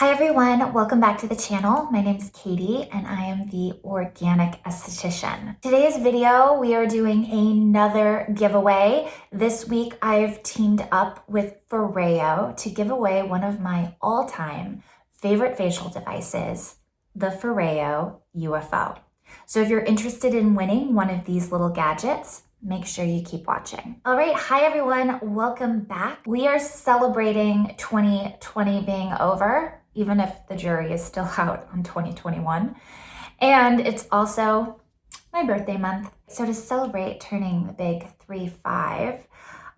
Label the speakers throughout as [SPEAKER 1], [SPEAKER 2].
[SPEAKER 1] Hi everyone, welcome back to the channel. My name is Katie and I am the Organic Esthetician. Today's video, we are doing another giveaway. This week I've teamed up with Foreo to give away one of my all-time favorite facial devices, the Foreo UFO. So if you're interested in winning one of these little gadgets, make sure you keep watching. All right, hi everyone, welcome back. We are celebrating 2020 being over, even if the jury is still out on 2021. And it's also my birthday month. So to celebrate turning the big 3-5,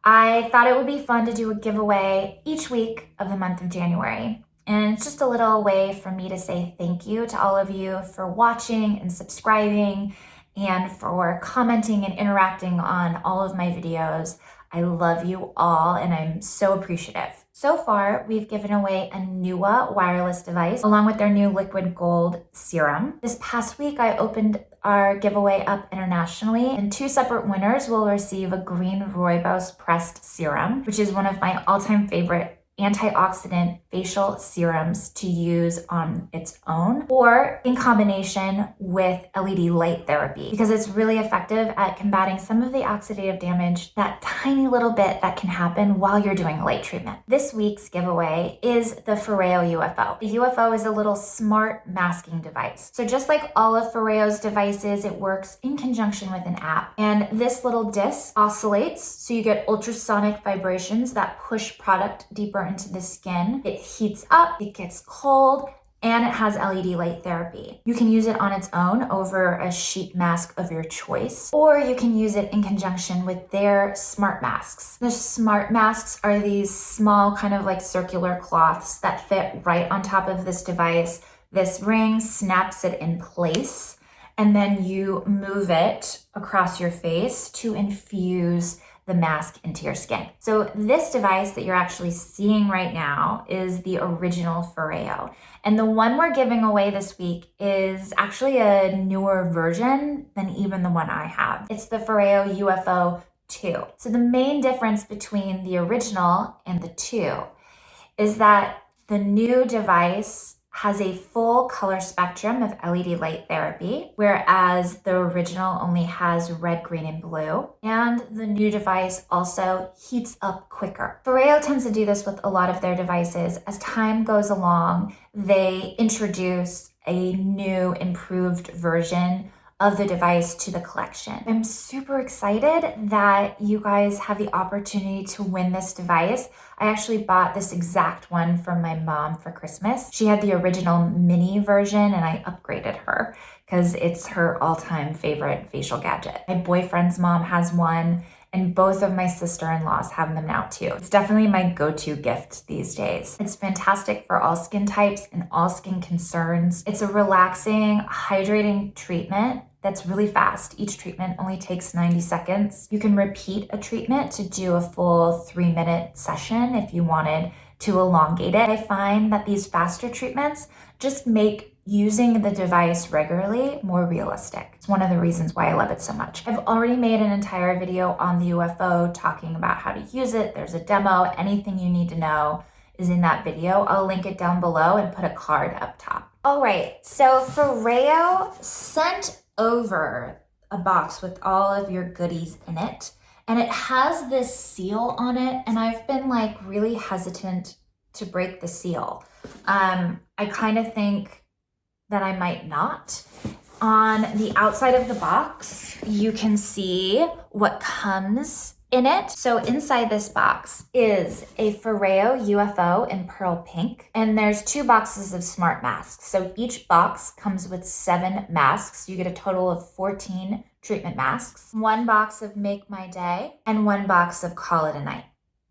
[SPEAKER 1] I thought it would be fun to do a giveaway each week of the month of January. And it's just a little way for me to say thank you to all of you for watching and subscribing and for commenting and interacting on all of my videos. I love you all and I'm so appreciative. So far, we've given away a Newa wireless device along with their new liquid gold serum. This past week, I opened our giveaway up internationally and 2 separate winners will receive a green rooibos pressed serum, which is one of my all-time favorite antioxidant facial serums to use on its own or in combination with LED light therapy because it's really effective at combating some of the oxidative damage, that tiny little bit that can happen while you're doing a light treatment. This week's giveaway is the Foreo UFO. The UFO is a little smart masking device. So just like all of Foreo's devices, it works in conjunction with an app. And this little disc oscillates, so you get ultrasonic vibrations that push product deeper into the skin. It heats up, it gets cold, and it has LED light therapy. You can use it on its own over a sheet mask of your choice, or you can use it in conjunction with their smart masks. The smart masks are these small kind of like circular cloths that fit right on top of this device. This ring snaps it in place, and then you move it across your face to infuse the mask into your skin. So this device that you're actually seeing right now is the original Foreo. And the one we're giving away this week is actually a newer version than even the one I have. It's the Foreo UFO 2. So the main difference between the original and the 2 is that the new device has a full color spectrum of LED light therapy, whereas the original only has red, green, and blue. And the new device also heats up quicker. Foreo tends to do this with a lot of their devices. As time goes along, they introduce a new, improved version of the device to the collection. I'm super excited that you guys have the opportunity to win this device. I actually bought this exact one from my mom for Christmas. She had the original mini version and I upgraded her because it's her all-time favorite facial gadget. My boyfriend's mom has one and both of my sister-in-laws have them now too. It's definitely my go-to gift these days. It's fantastic for all skin types and all skin concerns. It's a relaxing, hydrating treatment that's really fast. Each treatment only takes 90 seconds. You can repeat a treatment to do a full 3-minute session if you wanted to elongate it. I find that these faster treatments just make using the device regularly more realistic. It's one of the reasons why I love it so much. I've already made an entire video on the UFO talking about how to use it. There's a demo. Anything you need to know is in that video. I'll link it down below and put a card up top. All right, so Foreo sent over a box with all of your goodies in it, and it has this seal on it, and I've been like really hesitant to break the seal. I kind of think that I might not. On the outside of the box, you can see what comes in it. So inside this box is a Foreo UFO in pearl pink, and there's 2 boxes of smart masks. So each box comes with 7 masks. You get a total of 14 treatment masks, 1 box of Make My Day, and 1 box of Call It a Night.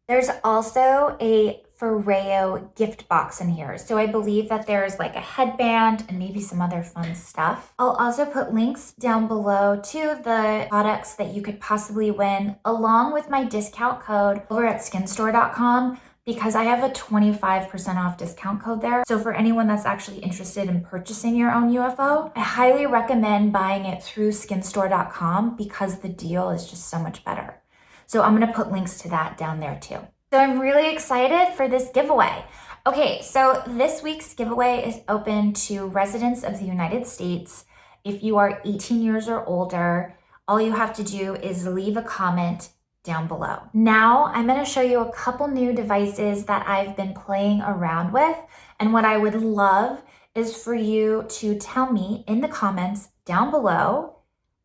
[SPEAKER 1] There's also a Foreo gift box in here. So I believe that there's like a headband and maybe some other fun stuff. I'll also put links down below to the products that you could possibly win along with my discount code over at skinstore.com because I have a 25% off discount code there. So for anyone that's actually interested in purchasing your own UFO, I highly recommend buying it through skinstore.com because the deal is just so much better. So I'm gonna put links to that down there too. So I'm really excited for this giveaway. Okay, so this week's giveaway is open to residents of the United States. If you are 18 years or older, all you have to do is leave a comment down below. Now I'm going to show you a couple new devices that I've been playing around with, and what I would love is for you to tell me in the comments down below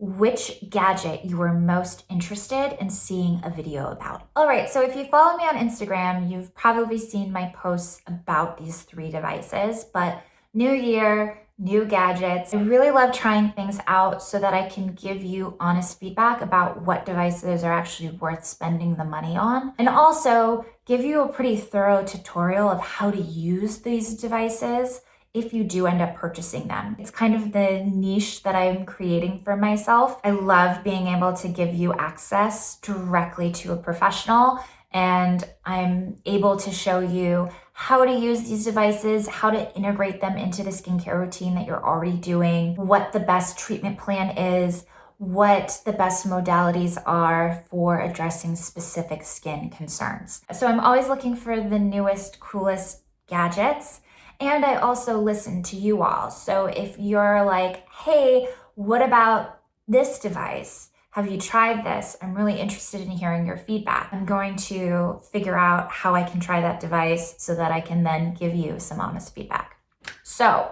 [SPEAKER 1] which gadget you are most interested in seeing a video about. All right, so if you follow me on Instagram, you've probably seen my posts about these 3 devices, but new year, new gadgets. I really love trying things out so that I can give you honest feedback about what devices are actually worth spending the money on, and also give you a pretty thorough tutorial of how to use these devices if you do end up purchasing them. It's kind of the niche that I'm creating for myself. I love being able to give you access directly to a professional, and I'm able to show you how to use these devices, how to integrate them into the skincare routine that you're already doing, what the best treatment plan is, what the best modalities are for addressing specific skin concerns. So I'm always looking for the newest, coolest gadgets. And I also listen to you all. So if you're like, hey, what about this device? Have you tried this? I'm really interested in hearing your feedback. I'm going to figure out how I can try that device so that I can then give you some honest feedback. So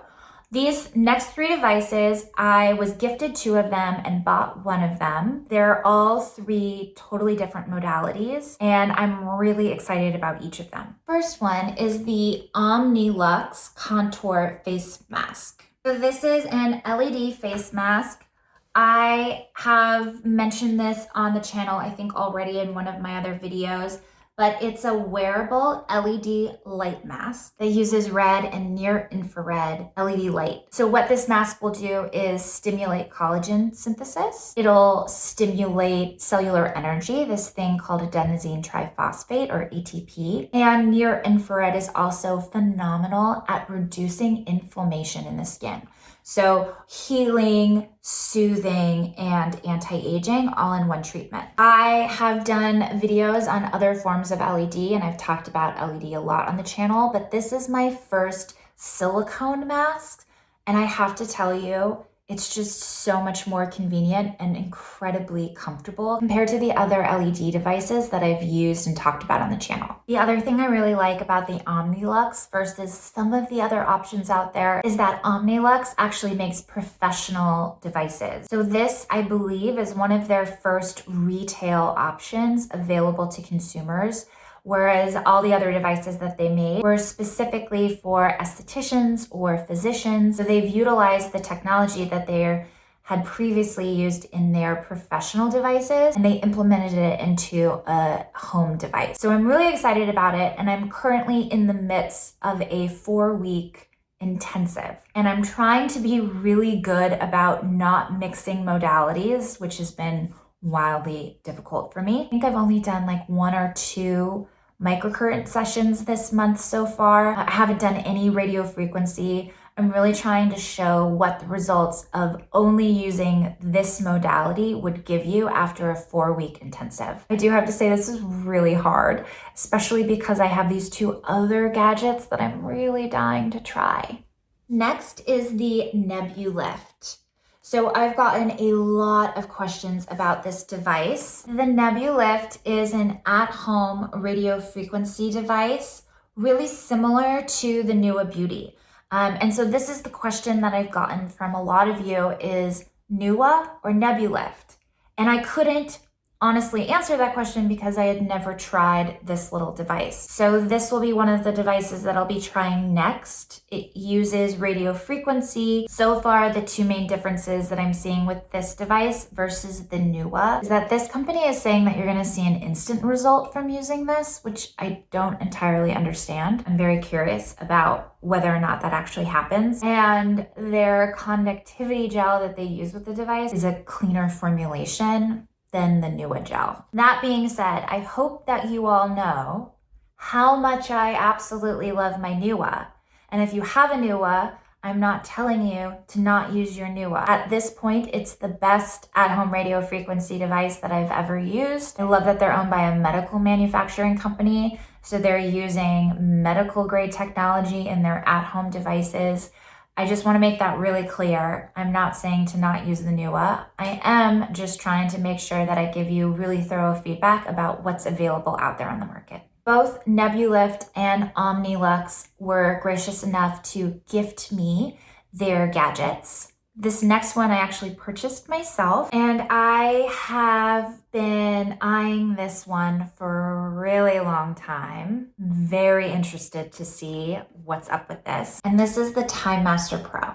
[SPEAKER 1] these next 3 devices, I was gifted 2 of them and bought 1 of them. They're all 3 totally different modalities, and I'm really excited about each of them. First one is the Omnilux Contour Face Mask. So this is an LED face mask. I have mentioned this on the channel, I think already in one of my other videos, but it's a wearable LED light mask that uses red and near infrared LED light. So what this mask will do is stimulate collagen synthesis. It'll stimulate cellular energy, this thing called adenosine triphosphate or ATP. And near infrared is also phenomenal at reducing inflammation in the skin. So healing, soothing, and anti-aging all in one treatment. I have done videos on other forms of LED, and I've talked about LED a lot on the channel, but this is my first silicone mask, and I have to tell you, it's just so much more convenient and incredibly comfortable compared to the other LED devices that I've used and talked about on the channel. The other thing I really like about the Omnilux versus some of the other options out there is that Omnilux actually makes professional devices. So this, I believe, is one of their first retail options available to consumers, whereas all the other devices that they made were specifically for estheticians or physicians. So they've utilized the technology that they had previously used in their professional devices, and they implemented it into a home device. So I'm really excited about it, and I'm currently in the midst of a 4-week intensive. And I'm trying to be really good about not mixing modalities, which has been wildly difficult for me. I think I've only done like 1 or 2 microcurrent sessions this month so far. I haven't done any radio frequency. I'm really trying to show what the results of only using this modality would give you after a 4-week intensive. I do have to say this is really hard, especially because I have these 2 other gadgets that I'm really dying to try. Next is the Nebulift. So I've gotten a lot of questions about this device. The Nebulift is an at-home radio frequency device, really similar to the Newa Beauty. And so this is the question that I've gotten from a lot of you is Newa or Nebulift? And I couldn't honestly answer that question because I had never tried this little device. So this will be one of the devices that I'll be trying next. It uses radio frequency. So far, the 2 main differences that I'm seeing with this device versus the Newa is that this company is saying that you're going to see an instant result from using this, which I don't entirely understand. I'm very curious about whether or not that actually happens. And their conductivity gel that they use with the device is a cleaner formulation than the Newa gel. That being said, I hope that you all know how much I absolutely love my Newa. And if you have a Newa, I'm not telling you to not use your Newa. At this point, it's the best at-home radio frequency device that I've ever used. I love that they're owned by a medical manufacturing company, So they're using medical grade technology in their at-home devices. I just want to make that really clear. I'm not saying to not use the Newa. I am just trying to make sure that I give you really thorough feedback about what's available out there on the market. Both Nebulift and Omnilux were gracious enough to gift me their gadgets. This next one I actually purchased myself, and I have been eyeing this one for a really long time. Very interested to see what's up with this. And this is the Time Master Pro.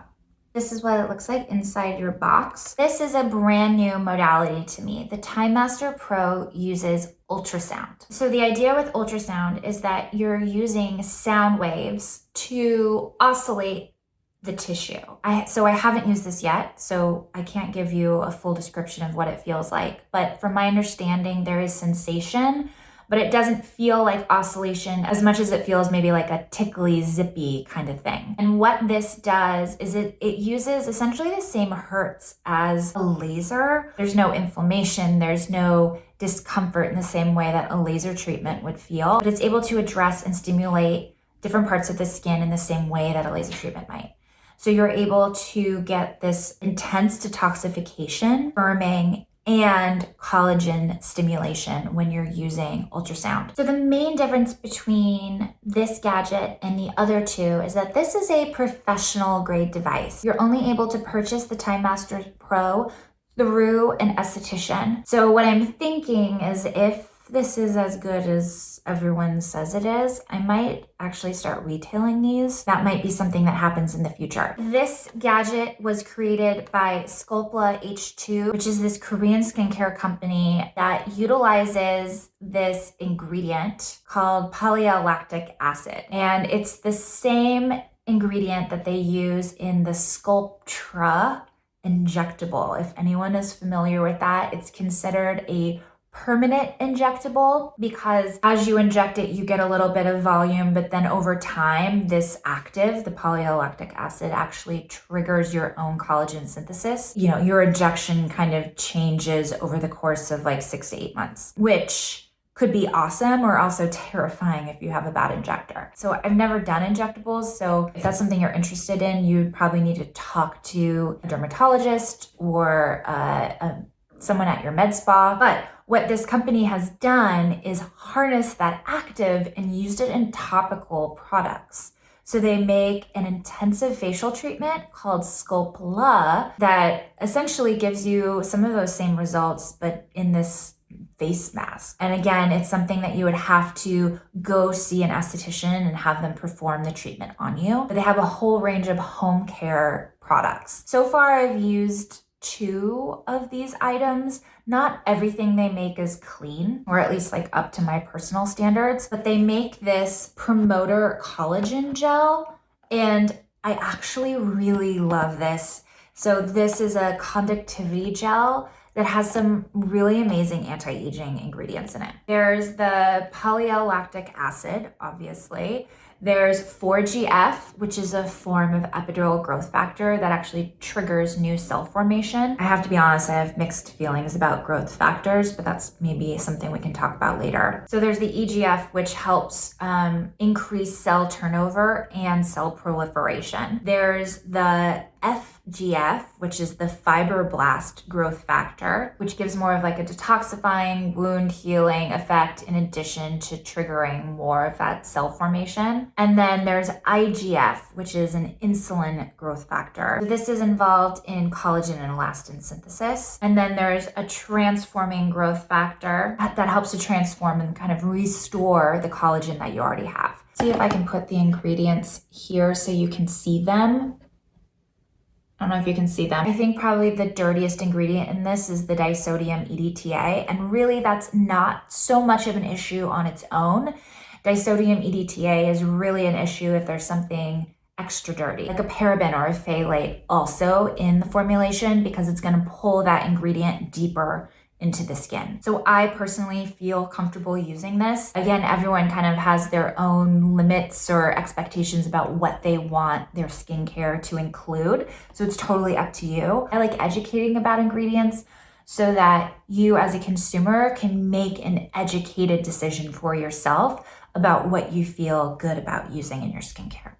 [SPEAKER 1] This is what it looks like inside your box. This is a brand new modality to me. The Time Master Pro uses ultrasound. So the idea with ultrasound is that you're using sound waves to oscillate the tissue. So I haven't used this yet, so I can't give you a full description of what it feels like. But from my understanding, there is sensation, but it doesn't feel like oscillation as much as it feels maybe like a tickly, zippy kind of thing. And what this does is it uses essentially the same hertz as a laser. There's no inflammation, there's no discomfort in the same way that a laser treatment would feel, but it's able to address and stimulate different parts of the skin in the same way that a laser treatment might. So you're able to get this intense detoxification, firming, and collagen stimulation when you're using ultrasound. So the main difference between this gadget and the other two is that this is a professional grade device. You're only able to purchase the Time Master Pro through an esthetician. So what I'm thinking is if this is as good as everyone says it is, I might actually start retailing these. That might be something that happens in the future. This gadget was created by Sculpla H2, which is this Korean skincare company that utilizes this ingredient called polylactic acid. And it's the same ingredient that they use in the Sculptra injectable. If anyone is familiar with that, it's considered a permanent injectable because as you inject it, you get a little bit of volume, but then over time, this active, the polylactic acid, actually triggers your own collagen synthesis. You know, your injection kind of changes over the course of like 6 to 8 months, which could be awesome or also terrifying if you have a bad injector. So I've never done injectables. So if that's something you're interested in, you'd probably need to talk to a dermatologist or someone at your med spa. But what this company has done is harness that active and used it in topical products. So they make an intensive facial treatment called Sculpla that essentially gives you some of those same results, but in this face mask. And again, it's something that you would have to go see an esthetician and have them perform the treatment on you. But they have a whole range of home care products. So far, I've used 2 of these items. Not everything they make is clean, or at least like up to my personal standards, but they make this promoter collagen gel, and I actually really love this. So this is a conductivity gel that has some really amazing anti-aging ingredients in it. There's the polylactic acid, obviously. There's 4GF, which is a form of epidermal growth factor that actually triggers new cell formation. I have to be honest, I have mixed feelings about growth factors, but that's maybe something we can talk about later. So there's the EGF, which helps increase cell turnover and cell proliferation. There's the FGF, which is the fibroblast growth factor, which gives more of like a detoxifying, wound healing effect in addition to triggering more of that cell formation. And then there's IGF, which is an insulin growth factor. So this is involved in collagen and elastin synthesis. And then there's a transforming growth factor that helps to transform and kind of restore the collagen that you already have. See if I can put the ingredients here so you can see them. I don't know if you can see them. I think probably the dirtiest ingredient in this is the disodium EDTA, and really that's not so much of an issue on its own. Disodium EDTA is really an issue if there's something extra dirty, like a paraben or a phthalate also in the formulation, because it's going to pull that ingredient deeper into the skin. So I personally feel comfortable using this. Again, everyone kind of has their own limits or expectations about what they want their skincare to include. So it's totally up to you. I like educating about ingredients so that you as a consumer can make an educated decision for yourself about what you feel good about using in your skincare.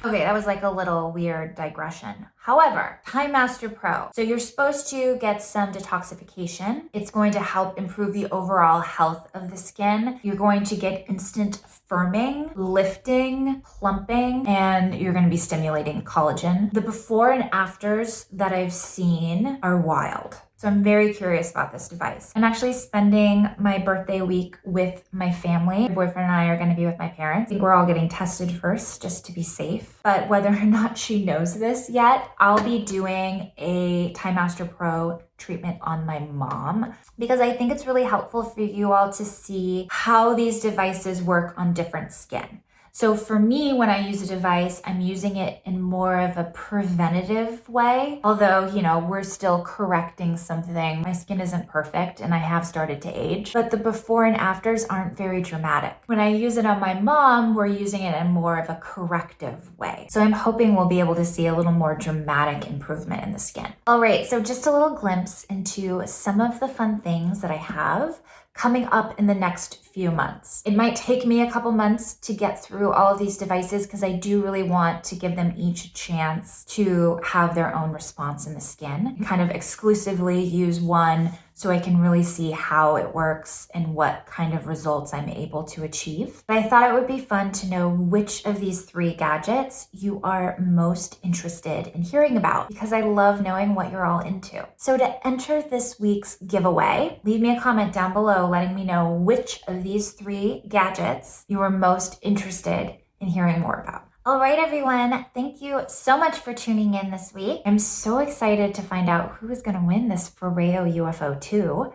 [SPEAKER 1] Okay, that was like a little weird digression. However, Time Master Pro. So you're supposed to get some detoxification. It's going to help improve the overall health of the skin. You're going to get instant firming, lifting, plumping, and you're going to be stimulating collagen. The before and afters that I've seen are wild. So I'm very curious about this device. I'm actually spending my birthday week with my family. My boyfriend and I are going to be with my parents. I think we're all getting tested first just to be safe. But whether or not she knows this yet, I'll be doing a Time Master Pro treatment on my mom because I think it's really helpful for you all to see how these devices work on different skin. So for me, when I use a device, I'm using it in more of a preventative way. Although, we're still correcting something. My skin isn't perfect and I have started to age, but the before and afters aren't very dramatic. When I use it on my mom, we're using it in more of a corrective way. So I'm hoping we'll be able to see a little more dramatic improvement in the skin. All right, so just a little glimpse into some of the fun things that I have coming up in the next few months. It might take me a couple months to get through all of these devices because I do really want to give them each a chance to have their own response in the skin and kind of exclusively use one so I can really see how it works and what kind of results I'm able to achieve. But I thought it would be fun to know which of these 3 gadgets you are most interested in hearing about because I love knowing what you're all into. So to enter this week's giveaway, leave me a comment down below letting me know which of these 3 gadgets you are most interested in hearing more about. All right, everyone. Thank you so much for tuning in this week. I'm so excited to find out who is going to win this Foreo UFO 2.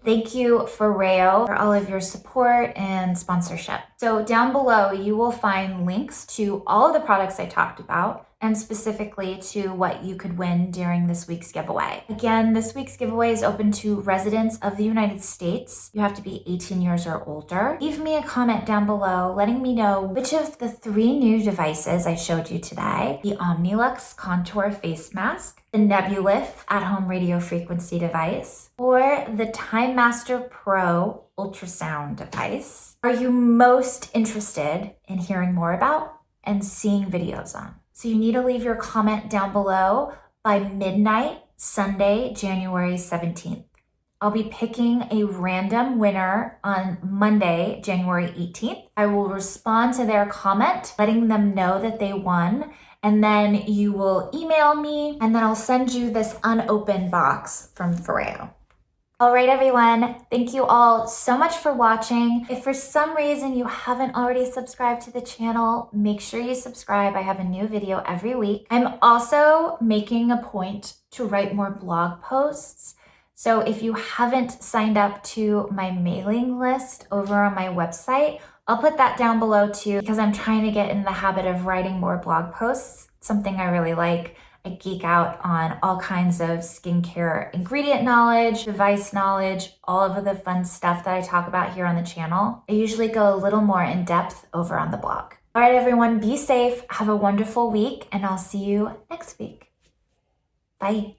[SPEAKER 1] Thank you, Foreo, for all of your support and sponsorship. So down below, you will find links to all of the products I talked about and specifically to what you could win during this week's giveaway. Again, this week's giveaway is open to residents of the United States. You have to be 18 years or older. Leave me a comment down below letting me know which of the 3 new devices I showed you today, the Omnilux Contour Face Mask, the Nebulift at-home radio frequency device, or the Time Master Pro Ultrasound device, are you most interested in hearing more about and seeing videos on? So you need to leave your comment down below by midnight, Sunday, January 17th. I'll be picking a random winner on Monday, January 18th. I will respond to their comment, letting them know that they won, and then you will email me, and then I'll send you this unopened box from Foreo. All right, everyone. Thank you all so much for watching. If for some reason you haven't already subscribed to the channel, make sure you subscribe. I have a new video every week. I'm also making a point to write more blog posts. So if you haven't signed up to my mailing list over on my website, I'll put that down below too because I'm trying to get in the habit of writing more blog posts. It's something I really like. I geek out on all kinds of skincare ingredient knowledge, device knowledge, all of the fun stuff that I talk about here on the channel. I usually go a little more in depth over on the blog. All right, everyone, be safe. Have a wonderful week, and I'll see you next week. Bye.